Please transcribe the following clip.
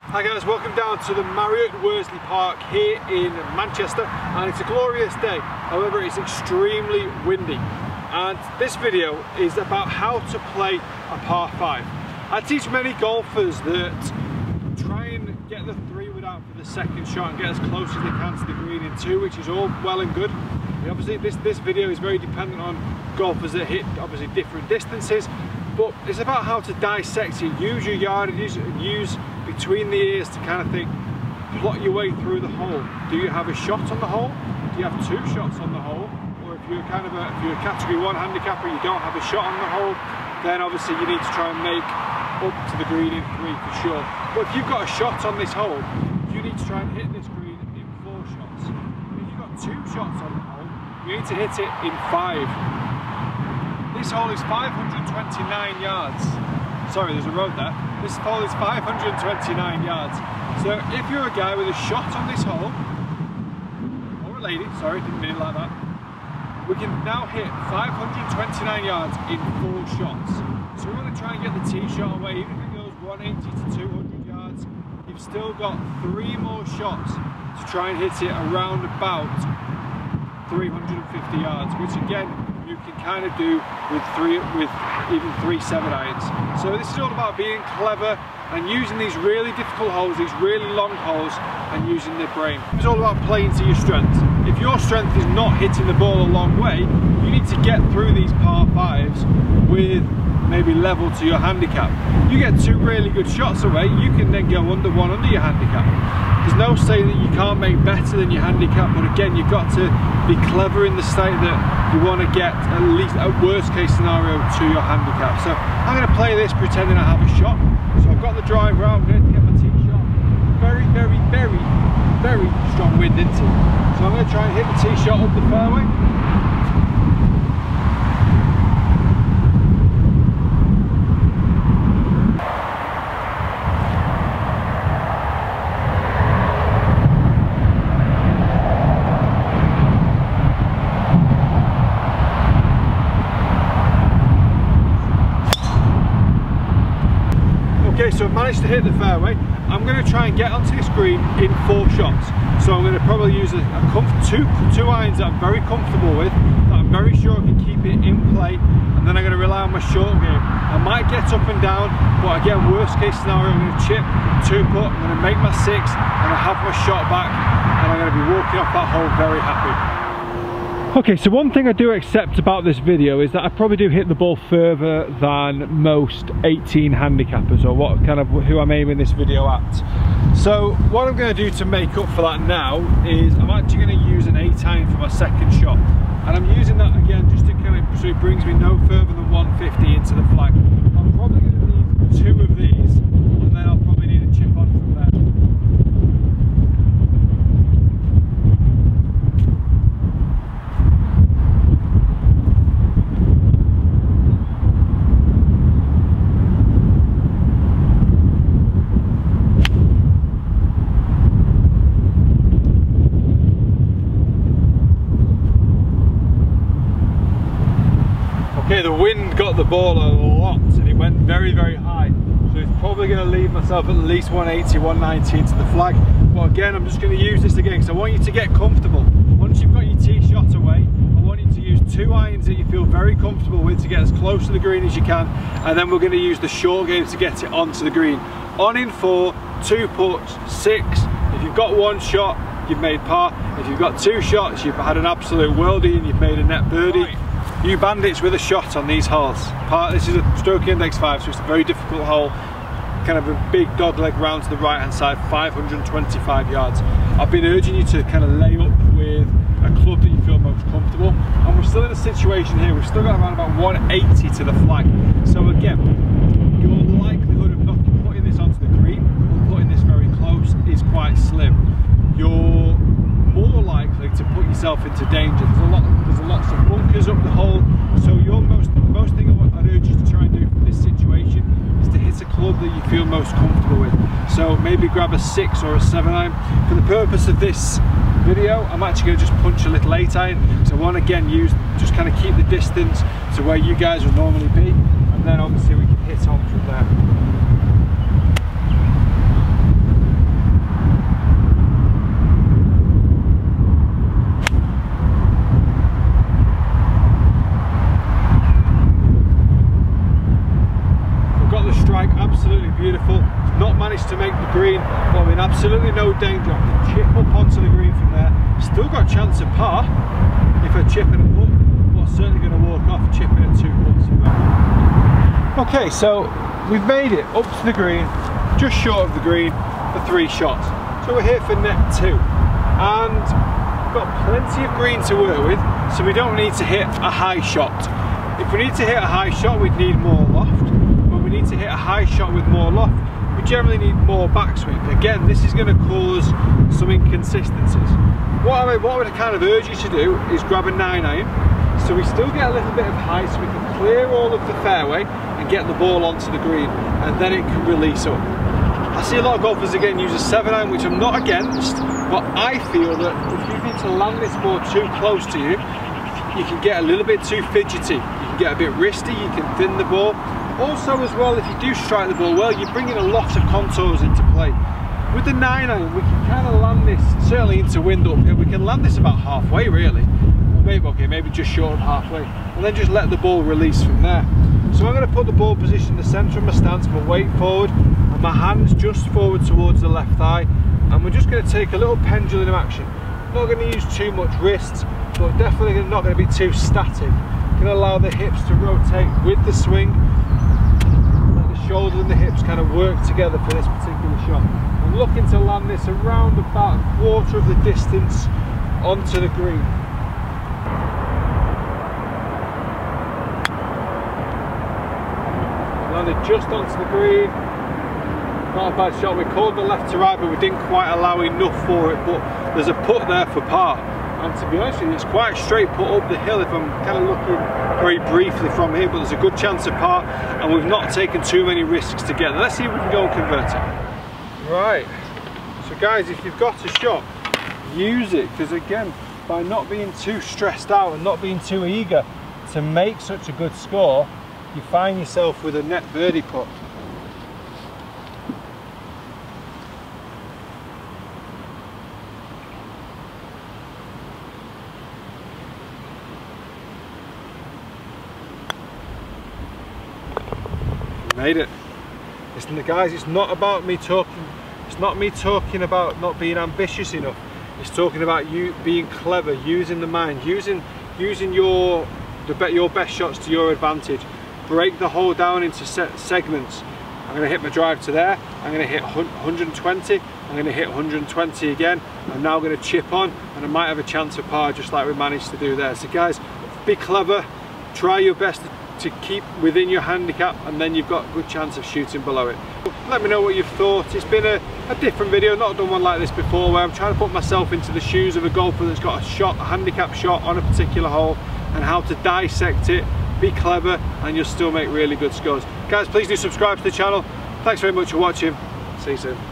Hi guys, welcome down to the Marriott Worsley Park here in Manchester, and it's a glorious day. However, it's extremely windy, and this video is about how to play a par 5. I teach many golfers that try and get the 3-wood out for the second shot and get as close as they can to the green in 2, which is all well and good. And obviously this video is very dependent on golfers that hit obviously different distances, but it's about how to dissect it, use your yardages and use between the ears to kind of think, plot your way through the hole. Do you have a shot on the hole? Do you have 2 shots on the hole? Or if you're kind of if you're a category 1 handicapper, you don't have a shot on the hole, then obviously you need to try and make up to the green in 3 for sure. But if you've got a shot on this hole, you need to try and hit this green in 4 shots. If you've got 2 shots on the hole, you need to hit it in 5. This hole is 529 yards. Sorry, there's a road there. This hole is 529 yards. So if you're a guy with a shot on this hole, or a lady, sorry, didn't mean it like that, we can now hit 529 yards in 4 shots. So we want to try and get the tee shot away, even if it goes 180 to 200 yards, you've still got 3 more shots to try and hit it around about 350 yards, which again, you can kind of do with even 3 7-irons. So this is all about being clever and using these really difficult holes, these really long holes, and using the brain. It's all about playing to your strengths. If your strength is not hitting the ball a long way, you need to get through these par 5s with maybe level to your handicap. You get 2 really good shots away, you can then go under your handicap. There's no saying that you can't make better than your handicap, but again, you've got to be clever in the state that you want to get at least a worst case scenario to your handicap. So I'm going to play this pretending I have a shot. So I've got the driver out, I'm going to get my tee shot. Very, very, very, very strong wind into it. So I'm going to try and hit the tee shot up the fairway. Okay, so I've managed to hit the fairway. I'm going to try and get onto this green in 4 shots. So I'm going to probably use two irons that I'm very comfortable with, that I'm very sure I can keep it in play, and then I'm going to rely on my short game. I might get up and down, but again, worst case scenario, I'm going to chip, 2-putt, I'm going to make my 6, and I have my shot back, and I'm going to be walking off that hole very happy. Okay, so one thing I do accept about this video is that I probably do hit the ball further than most 18 handicappers, or who I'm aiming this video at. So what I'm going to do to make up for that now is I'm actually going to use an 8-iron for my second shot, and I'm using that again just to kind of so it brings me no further than 150 into the flag. I'm probably going to need 2 of these, and then I'll probably need a chip on from there. Okay, the wind got the ball a lot and it went very, very high. So it's probably going to leave myself at least 180, 190 into the flag. But again, I'm just going to use this again because I want you to get comfortable. Once you've got your tee shot away, I want you to use 2 irons that you feel very comfortable with to get as close to the green as you can. And then we're going to use the short game to get it onto the green. On in 4, 2 putts, 6. If you've got 1 shot, you've made par. If you've got 2 shots, you've had an absolute worldie and you've made a net birdie. Right. You bandits with a shot on these holes. This is a stroke index 5, so it's a very difficult hole. Kind of a big dog leg round to the right hand side, 525 yards. I've been urging you to kind of lay up with a club that you feel most comfortable. And we're still in a situation here, we've still got around about 180 to the flag. So again, your likelihood of not putting this onto the green, or putting this very close, is quite slim. You're more likely to put yourself into danger. There's lots of bunkers up the hole, so your most thing I'd urge you to try and do from this situation is to hit a club that you feel most comfortable with. So maybe grab a 6 or a 7-iron. For the purpose of this video, I'm actually going to just punch a little 8-iron. So I want to again just kind of keep the distance to where you guys would normally be, and then obviously we can hit on from there. to make the green, but I'm in absolutely no danger. I can chip up onto the green from there. Still got a chance of par if I chip it a putt, but I'm certainly going to walk off chipping it 2 putts from there. Okay, so we've made it up to the green, just short of the green for 3 shots. So we're here for net 2, and we've got plenty of green to work with, so we don't need to hit a high shot. If we need to hit a high shot, we'd need more loft. When we need to hit a high shot with more loft, we generally need more backswing. Again, this is going to cause some inconsistencies. What I would kind of urge you to do is grab a 9-iron, so we still get a little bit of height, so we can clear all of the fairway and get the ball onto the green, and then it can release up. I see a lot of golfers again use a 7-iron, which I'm not against, but I feel that if you need to land this ball too close to you, you can get a little bit too fidgety, you can get a bit wristy, you can thin the ball. Also as well, if you do strike the ball well, you're bringing a lot of contours into play. With the 9-iron, we can kind of land this, certainly into wind uphill, we can land this about halfway really. Maybe just short of halfway, and then just let the ball release from there. So I'm going to put the ball position in the centre of my stance, my weight forward, and my hands just forward towards the left thigh, and we're just going to take a little pendulum action. Not going to use too much wrists, but definitely not going to be too static. Going to allow the hips to rotate with the swing, let the shoulders and the hips kind of work together for this particular shot. I'm looking to land this around about a quarter of the distance onto the green. Landed just onto the green. Not a bad shot. We called the left to right, but we didn't quite allow enough for it. But there's a putt there for par. And to be honest with you, it's quite a straight putt up the hill if I'm kind of looking very briefly from here. But there's a good chance of par, and we've not taken too many risks together. Let's see if we can go and convert it. Right. So guys, if you've got a shot, use it, because again, by not being too stressed out and not being too eager to make such a good score, you find yourself with a net birdie putt. You made it. Listen, guys, it's not about me talking. It's not me talking about not being ambitious enough. It's talking about you being clever, using the mind, using your best shots to your advantage. Break the hole down into segments. I'm going to hit my drive to there, I'm going to hit 120, I'm going to hit 120 again, I'm now going to chip on, and I might have a chance of par just like we managed to do there. So guys, be clever, try your best to keep within your handicap, and then you've got a good chance of shooting below it. Let me know what you've thought. It's been a different video, not done one like this before, where I'm trying to put myself into the shoes of a golfer that's got a handicap shot on a particular hole, and how to dissect it. Be clever, and you'll still make really good scores. Guys, please do subscribe to the channel. Thanks very much for watching. See you soon.